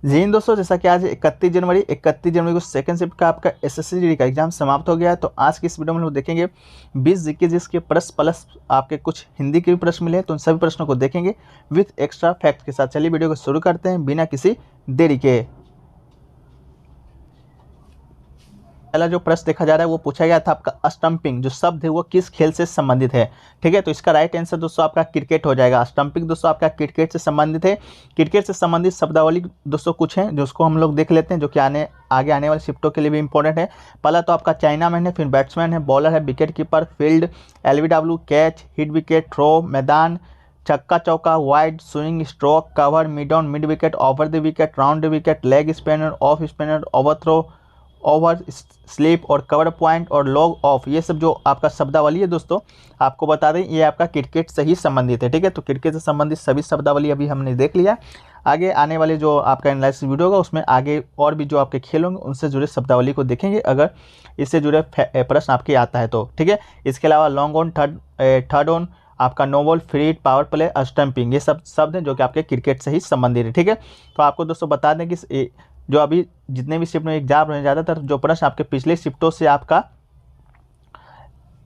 जी इन दोस्तों, जैसा कि आज 31 जनवरी को सेकंड शिफ्ट का आपका एसएससी जीडी का एग्जाम समाप्त हो गया है। तो आज की इस वीडियो में हम लोग देखेंगे 20 जीके जिसके प्रश्न प्लस आपके कुछ हिंदी के भी प्रश्न मिले हैं, तो उन सभी प्रश्नों को देखेंगे विथ एक्स्ट्रा फैक्ट के साथ। चलिए वीडियो को शुरू करते हैं बिना किसी देरी के। पहला जो प्रश्न देखा जा रहा है वो पूछा गया था आपका स्टंपिंग जो शब्द है वो किस खेल से संबंधित है। ठीक है, तो इसका राइट आंसर दोस्तों आपका क्रिकेट हो जाएगा। स्टंपिंग दोस्तों आपका क्रिकेट से संबंधित है। क्रिकेट से संबंधित शब्दावली दोस्तों कुछ हैं जो उसको हम लोग देख लेते हैं, जो कि आगे आने वाले शिफ्टों के लिए भी इंपॉर्टेंट है। पहला तो आपका चाइना मैन है, फिर बैट्समैन है, बॉलर है, wicket keeper, field, LBW, catch, hit wicket, throw, मैदान, छक्का चौका, wide, swing, stroke, cover, mid on, mid wicket, over the wicket, round the wicket, leg spinner, off spinner, over throw, over slip और cover point और long off. ये सब जो आपका शब्दावली है दोस्तों आपको बता दें ये आपका क्रिकेट से ही संबंधित है। ठीक है, तो क्रिकेट से संबंधित सभी शब्दावली अभी हमने देख लिया। आगे आने वाले जो आपका एनालिसिस वीडियो होगा उसमें आगे और भी जो आपके खेल होंगे उनसे जुड़े शब्दावली को देखेंगे, अगर इससे जुड़े प्रश्न आपके आता है तो। ठीक है, इसके अलावा लॉन्ग ऑन, थर्ड ऑन, आपका no ball, free hit, power play, stumping, ये सब शब्द हैं जो कि आपके क्रिकेट से ही संबंधित है। ठीक है, तो आपको दोस्तों बता दें कि जो अभी जितने भी शिफ्ट में एग्जाम रहे ज़्यादातर जो प्रश्न आपके पिछले शिफ्टों से आपका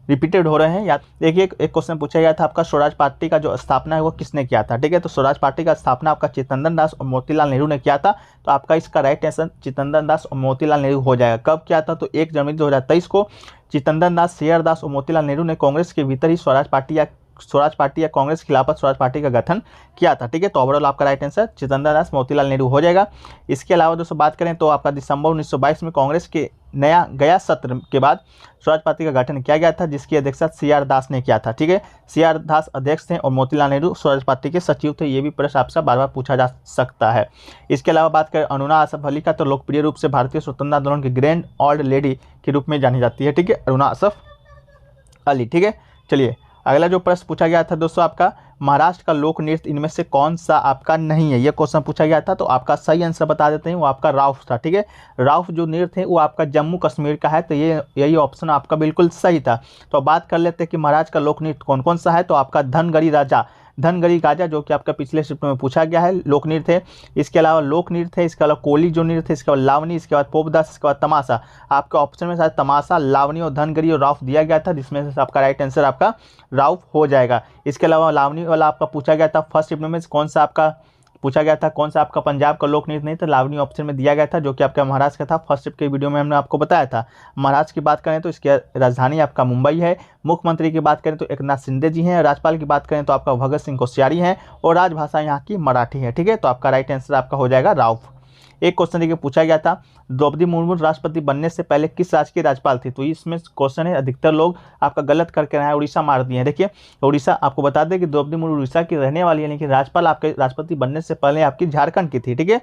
रिपीटेड हो रहे हैं। या देखिए एक क्वेश्चन पूछा गया था आपका स्वराज पार्टी का जो स्थापना है वो किसने किया था। ठीक है, तो स्वराज पार्टी का स्थापना आपका चित्तरंजन दास और मोतीलाल नेहरू ने किया था। तो आपका इसका राइट आंसर चित्तरंजन दास और मोतीलाल नेहरू हो जाएगा। कब किया था, तो 1 जनवरी 2023 को चित्तरंजन दास, सी आर दास और मोतीलाल नेहरू ने कांग्रेस के भीतर ही स्वराज पार्टी या कांग्रेस खिलाफत स्वराज पार्टी का गठन किया था। ठीक है, तो ओवरऑल आपका राइट आंसर चित्तरंजन दास, मोतीलाल नेहरू हो जाएगा। इसके अलावा दोस्तों बात करें तो आपका दिसंबर 1922 में कांग्रेस के नया गया सत्र के बाद स्वराज पार्टी का गठन किया गया था, जिसकी अध्यक्षता सी आर दास ने किया था। ठीक है, सी आर दास अध्यक्ष थे और मोतीलाल नेहरू स्वराज पार्टी के सचिव थे। ये भी प्रश्न आपसे बार बार पूछा जा सकता है। इसके अलावा बात करें अरुणा आसफ अली का, तो लोकप्रिय रूप से भारतीय स्वतंत्रता आंदोलन की ग्रैंड ओल्ड लेडी के रूप में जानी जाती है। ठीक है, अरुणा आसफ अली। ठीक है, चलिए अगला जो प्रश्न पूछा गया था दोस्तों आपका महाराष्ट्र का लोक नृत्य इनमें से कौन सा आपका नहीं है, ये क्वेश्चन पूछा गया था। तो आपका सही आंसर बता देते हैं, वो आपका राउफ था। ठीक है, राउफ जो नृत्य है वो आपका जम्मू कश्मीर का है, तो ये यही ऑप्शन आपका बिल्कुल सही था। तो बात कर लेते हैं कि महाराष्ट्र का लोक नृत्य कौन कौन सा है। तो आपका धनगढ़ी राजा जो कि आपका पिछले शिफ्ट में पूछा गया है, लोक नृत्य है। इसके अलावा लोक नृत्य है, इसके अलावा कोली जो नृत्य है, इसके बाद लावनी, इसके बाद पोपदास, इसके बाद तमाशा। आपके ऑप्शन में शायद तमाशा, लावनी और धनगढ़ी और राउफ दिया गया था, जिसमें से आपका राइट आंसर आपका राउफ हो जाएगा। इसके अलावा लावनी वाला आपका पूछा गया था फर्स्ट शिफ्ट में कौन सा आपका पंजाब का लोक नृत्य नहीं था, लावनी ऑप्शन में दिया गया था, जो कि आपका महाराष्ट्र का था। फर्स्ट शिफ्ट के वीडियो में हमने आपको बताया था। महाराष्ट्र की बात करें तो इसकी राजधानी आपका मुंबई है। मुख्यमंत्री की बात करें तो एकनाथ शिंदे जी हैं। राज्यपाल की बात करें तो आपका भगत सिंह कोश्यारी हैं और राजभाषा यहाँ की मराठी है। ठीक है, तो आपका राइट आंसर आपका हो जाएगा राउफ। एक क्वेश्चन देखिए पूछा गया था द्रौपदी मुर्मू राष्ट्रपति बनने से पहले किस राज्य के राज्यपाल थी। तो इसमें क्वेश्चन है, अधिकतर लोग आपका गलत करके रहे हैं, उड़ीसा मार दिए हैं। देखिए उड़ीसा, आपको बता दें कि द्रौपदी मुर्मू उड़ीसा की रहने वाली है, लेकिन राज्यपाल आपके राष्ट्रपति बनने से पहले आपकी झारखंड की थी। ठीक है,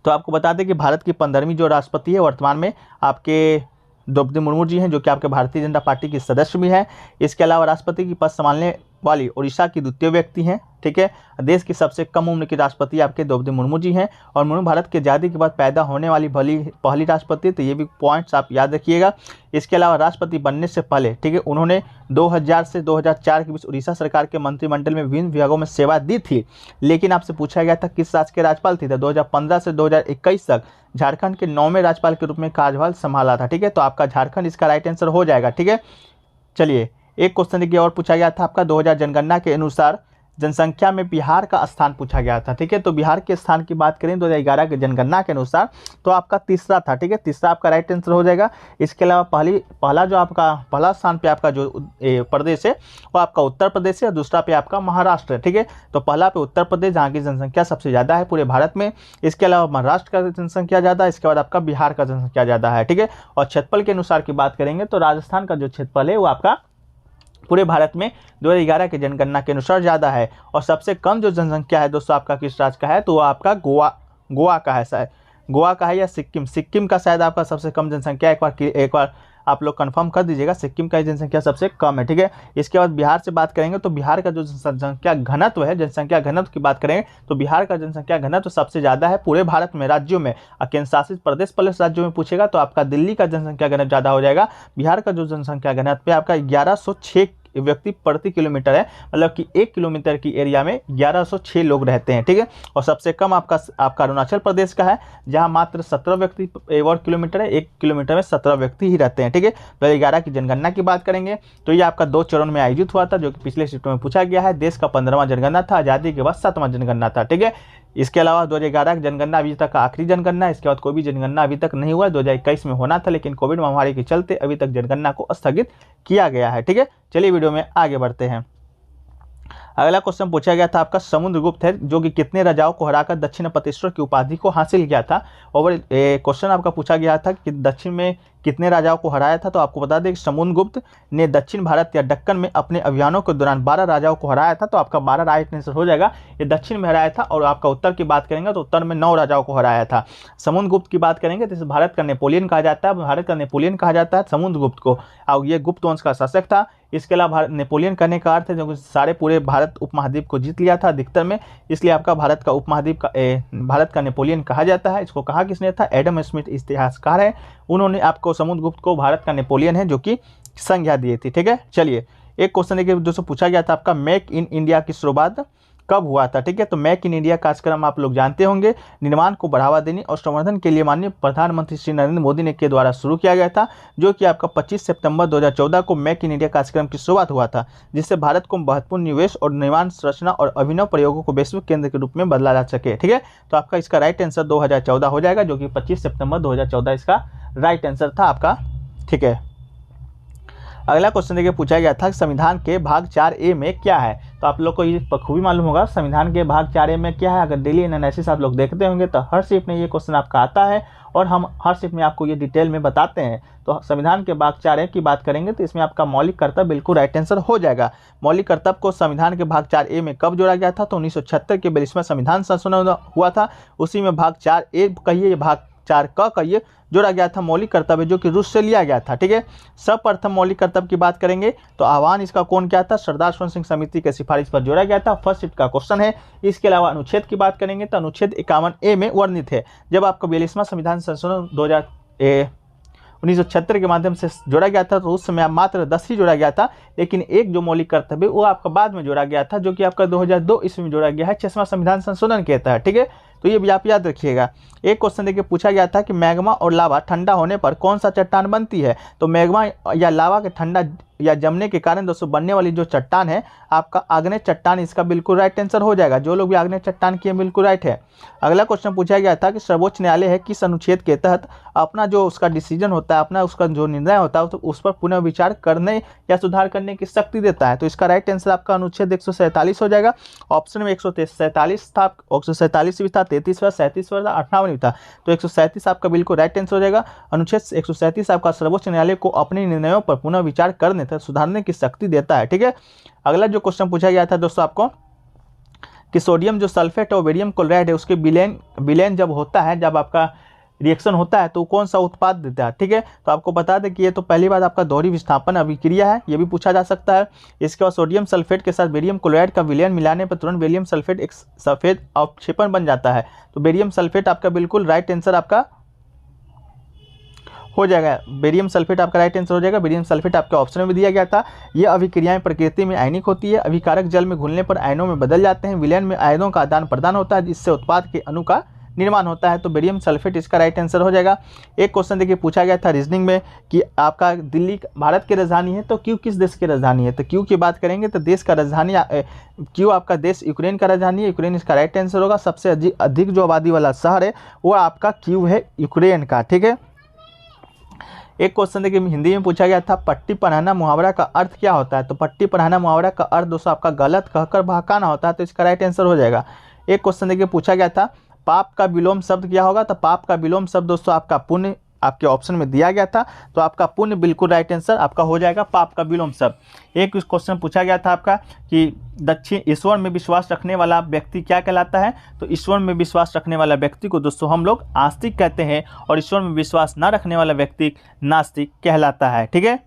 तो आपको बता दें कि भारत की 15वीं जो राष्ट्रपति है वर्तमान में आपके द्रौपदी मुर्मू जी हैं, जो कि आपके भारतीय जनता पार्टी की सदस्य भी हैं। इसके अलावा राष्ट्रपति की पद संभालने वाली उड़ीसा की द्वितीय व्यक्ति हैं। ठीक है, देश की सबसे कम उम्र की राष्ट्रपति आपके द्रौपदी मुर्मू जी हैं और मुर्मू भारत की आज़ादी के बाद पैदा होने वाली पहली राष्ट्रपति, तो ये भी पॉइंट्स आप याद रखिएगा। इसके अलावा राष्ट्रपति बनने से पहले ठीक है उन्होंने 2000 से 2004 के बीच उड़ीसा सरकार के मंत्रिमंडल में विभिन्न विभागों में सेवा दी थी। लेकिन आपसे पूछा गया था किस राज्य के राज्यपाल थे, 2015 से 2021 तक झारखंड के 9वें राज्यपाल के रूप में कार्यभार संभाला था। ठीक है, तो आपका झारखंड इसका राइट आंसर हो जाएगा। ठीक है, चलिए एक क्वेश्चन देखिए और पूछा गया था आपका 2000 जनगणना के अनुसार जनसंख्या में बिहार का स्थान पूछा गया था। ठीक है, तो बिहार के स्थान की बात करें 2011 के जनगणना के अनुसार तो आपका तीसरा था। ठीक है, तीसरा आपका राइट आंसर हो जाएगा। इसके अलावा पहला स्थान पे आपका जो प्रदेश है वो आपका उत्तर प्रदेश है और दूसरा पे आपका महाराष्ट्र है। ठीक है, तो पहला पे उत्तर प्रदेश जहाँ की जनसंख्या सबसे ज़्यादा है पूरे भारत में। इसके अलावा महाराष्ट्र का जनसंख्या ज़्यादा है, इसके बाद आपका बिहार का जनसंख्या ज़्यादा है। ठीक है, और क्षेत्रफल के अनुसार की बात करेंगे तो राजस्थान का जो क्षेत्रफल है वो आपका पूरे भारत में 2011 के जनगणना के अनुसार ज़्यादा है। और सबसे कम जो जनसंख्या है दोस्तों आपका किस राज्य का है, तो वो आपका गोवा का है। शायद गोवा का है या सिक्किम का शायद आपका सबसे कम जनसंख्या। एक बार आप लोग कंफर्म कर दीजिएगा, सिक्किम का जनसंख्या सबसे कम है। ठीक है, इसके बाद बिहार से बात करेंगे तो बिहार का जो जनसंख्या घनत्व है, जनसंख्या घनत्व की बात करें तो बिहार का जनसंख्या घनत्व सबसे ज़्यादा है पूरे भारत में राज्यों में। केंद्र शासित प्रदेश प्लस राज्यों में पूछेगा तो आपका दिल्ली का जनसंख्या घनत्व ज़्यादा हो जाएगा। बिहार का जो जनसंख्या घनत्व है आपका व्यक्ति प्रति किलोमीटर है, मतलब कि 1 किलोमीटर की एरिया में 1106 लोग रहते हैं। ठीक है, और सबसे कम आपका अरुणाचल प्रदेश का है, जहां मात्र 17 व्यक्ति वर्ग किलोमीटर है, 1 किलोमीटर में 17 व्यक्ति ही रहते हैं। ठीक है, 2011 की जनगणना की बात करेंगे तो ये आपका 2 चरण में आयोजित हुआ था, जो कि पिछले शिफ्ट में पूछा गया है। देश का 15वां जनगणना था, आज़ादी के बाद 7वां जनगणना था। ठीक है, इसके अलावा 2011 की जनगणना अभी तक का आखिरी जनगणना है, इसके बाद कोई भी जनगणना अभी तक नहीं हुआ है। 2021 में होना था, लेकिन कोविड महामारी के चलते अभी तक जनगणना को स्थगित किया गया है। ठीक है, चलिए वीडियो में आगे बढ़ते हैं। अगला क्वेश्चन पूछा गया था आपका, समुद्रगुप्त है जो कि कितने राजाओं को हराकर दक्षिण पतेश्वर की उपाधि को हासिल किया था। और क्वेश्चन आपका पूछा गया था कि दक्षिण में कितने राजाओं को हराया था। तो आपको बता दें कि समुद्रगुप्त ने दक्षिण भारत या दक्कन में अपने अभियानों के दौरान 12 राजाओं को हराया था। तो आपका 12 राइट आंसर हो जाएगा। ये दक्षिण में हराया था। और आपका उत्तर की बात करेंगे तो उत्तर में 9 राजाओं को हराया था। समुद्रगुप्त की बात करेंगे तो इसे भारत का नेपोलियन कहा जाता है। भारत का नेपोलियन कहा जाता है समुद्रगुप्त को, और ये गुप्त वंश का शासक था। इसके अलावा नेपोलियन करने का अर्थ है जो सारे पूरे भारत उपमहाद्वीप को जीत लिया था अधिकतर में, इसलिए आपका भारत का उपमहाद्वीप का भारत का नेपोलियन कहा जाता है। इसको कहा किसने था? एडम स्मिथ इतिहासकार है, उन्होंने आपको समुद्रगुप्त को भारत का नेपोलियन है जो कि संज्ञा दी थी। ठीक है, चलिए एक क्वेश्चन देखिए दोस्तों, पूछा गया था आपका मेक इन इंडिया की शुरुआत कब हुआ था। ठीक है, तो मेक इन इंडिया कार्यक्रम आप लोग जानते होंगे, निर्माण को बढ़ावा देने और संवर्धन के लिए माननीय प्रधानमंत्री श्री नरेंद्र मोदी ने के द्वारा शुरू किया गया था, जो कि आपका 25 सितंबर 2014 को मेक इन इंडिया कार्यक्रम की शुरुआत हुआ था, जिससे भारत को महत्वपूर्ण निवेश और निर्माण संरचना और अभिनव प्रयोगों को वैश्विक केंद्र के रूप में बदला जा सके। ठीक है, तो आपका इसका राइट आंसर 2014 हो जाएगा, जो कि 25 सितंबर 2014 इसका राइट आंसर था आपका। ठीक है, अगला क्वेश्चन देखिए, पूछा गया था संविधान के भाग 4A में क्या है। तो आप लोग को ये बखूबी मालूम होगा संविधान के भाग 4A में क्या है। अगर डेली एनालिसिस आप लोग देखते होंगे तो हर शिफ्ट में ये क्वेश्चन आपका आता है, और हम हर शिफ्ट में आपको ये डिटेल में बताते हैं। तो संविधान के भाग 4A की बात करेंगे तो इसमें आपका मौलिक कर्तव्य बिल्कुल राइट आंसर हो जाएगा। मौलिक कर्तव्य को संविधान के भाग 4A में कब जोड़ा गया था? तो 1976 के 42वां संविधान संशोधन हुआ था, उसी में भाग 4A कहिए, भाग 4 कहिए जोड़ा गया था मौलिक कर्तव्य, जो कि रूस से लिया गया था। ठीक है, सर्वप्रथम मौलिक कर्तव्य की बात करेंगे तो आह्वान इसका कौन किया था? सरदार स्वर्ण सिंह समिति के सिफारिश पर जोड़ा गया था। फर्स्ट शिफ्ट का क्वेश्चन है। इसके अलावा अनुच्छेद की बात करेंगे तो अनुच्छेद 51A में वर्णित है। जब आपका 42वां संविधान संशोधन 1976 के माध्यम से जोड़ा गया था, तो उस समय मात्र 10 ही जोड़ा गया था, लेकिन एक जो मौलिक कर्तव्य वो आपका बाद में जोड़ा गया था, जो कि आपका 2002 ईस्वी में जोड़ा गया है 6वां संविधान संशोधन के तहत। ठीक है, तो ये भी आप याद रखिएगा। एक क्वेश्चन देखिए, पूछा गया था कि मैग्मा और लावा ठंडा होने पर कौन सा चट्टान बनती है। तो मैग्मा या लावा के ठंडा या जमने के कारण दोस्तों बनने वाली जो चट्टान है आपका आग्नेय चट्टान, इसका बिल्कुल राइट आंसर हो जाएगा। जो लोग भी आग्नेय चट्टान किए बिल्कुल राइट है। अगला क्वेश्चन पूछा गया था कि सर्वोच्च न्यायालय है किस अनुच्छेद के तहत अपना जो उसका डिसीजन होता है, अपना उसका जो निर्णय होता है, तो उस पर पुनः विचार करने या सुधार करने की शक्ति देता है। तो इसका राइट आंसर आपका अनुच्छेद 147 हो जाएगा। ऑप्शन में 147 था, 147 भी था, 33वां, 37वां था, 58वां था, तो 137 आपका बिल्कुल राइट आंसर हो जाएगा। अनुच्छेद 137 आपका सर्वोच्च न्यायालय को अपने निर्णयों पर पुनः विचार करने तथा सुधारने की शक्ति देता है। ठीक है, अगला जो क्वेश्चन पूछा गया था दोस्तों आपको कि सोडियम जो सल्फेट और बेरियम क्लोराइड है उसके विलयन जब होता है, जब आपका रिएक्शन होता है तो कौन सा उत्पाद देता है। ठीक है, तो आपको बता दें कि ये तो पहली बात आपका दोहरी विस्थापन अभिक्रिया है, ये भी पूछा जा सकता है। इसके बाद सोडियम सल्फेट के साथ बेरियम क्लोराइड का विलयन मिलाने पर तुरंत बेरियम सल्फेट एक सफेद अवक्षेपण बन जाता है। तो बेरियम सल्फेट आपका बिल्कुल राइट आंसर आपका हो जाएगा। बेरियम सल्फेट आपका राइट आंसर हो जाएगा। बेरियम सल्फेट आपके ऑप्शन में भी दिया गया था। ये अभिक्रियाएं प्रकृति में आयनिक होती है, अभिकारक जल में घुलने पर आयनों में बदल जाते हैं, विलयन में आयनों का आदान प्रदान होता है, जिससे उत्पाद के अणु का निर्माण होता है। तो बेरियम सल्फेट इसका राइट आंसर हो जाएगा। एक क्वेश्चन देखिए, पूछा गया था रीजनिंग में कि आपका दिल्ली भारत की राजधानी है, तो क्यू किस देश की राजधानी है। तो क्यू की बात करेंगे तो देश का राजधानी क्यू आपका देश यूक्रेन का राजधानी है, यूक्रेन इसका राइट आंसर होगा। सबसे अधिक जो आबादी वाला शहर है वो आपका क्यू है यूक्रेन का। ठीक है, एक क्वेश्चन देखिए हिंदी में पूछा गया था, पट्टी पढ़ाना मुहावरा का अर्थ क्या होता है। तो पट्टी पढ़ाना मुहावरा का अर्थ दोस्तों आपका गलत कहकर बहकाना होता है, तो इसका राइट आंसर हो जाएगा। एक क्वेश्चन देखिए, पूछा गया था पाप का विलोम शब्द क्या होगा। तो पाप का विलोम शब्द दोस्तों आपका पुण्य आपके ऑप्शन में दिया गया था, तो आपका पुण्य बिल्कुल राइट आंसर आपका हो जाएगा पाप का विलोम शब्द। एक क्वेश्चन पूछा गया था आपका कि दक्षिण ईश्वर में विश्वास रखने वाला व्यक्ति क्या कहलाता है। तो ईश्वर में विश्वास रखने वाला व्यक्ति को दोस्तों हम लोग आस्तिक कहते हैं, और ईश्वर में विश्वास न रखने वाला व्यक्ति नास्तिक कहलाता है। ठीक है,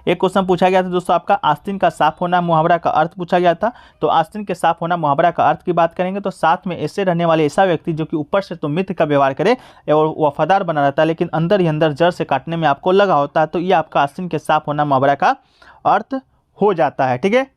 एक क्वेश्चन पूछा गया था दोस्तों आपका आस्तीन का साफ होना मुहावरा का अर्थ पूछा गया था। तो आस्तीन के साफ होना मुहावरा का अर्थ की बात करेंगे तो साथ में ऐसे रहने वाले ऐसा व्यक्ति जो कि ऊपर से तो मित्र का व्यवहार करे और वफादार बना रहता है, लेकिन अंदर ही अंदर जड़ से काटने में आपको लगा होता है। तो ये आपका आस्तीन के साफ होना मुहावरा का अर्थ हो जाता है। ठीक है।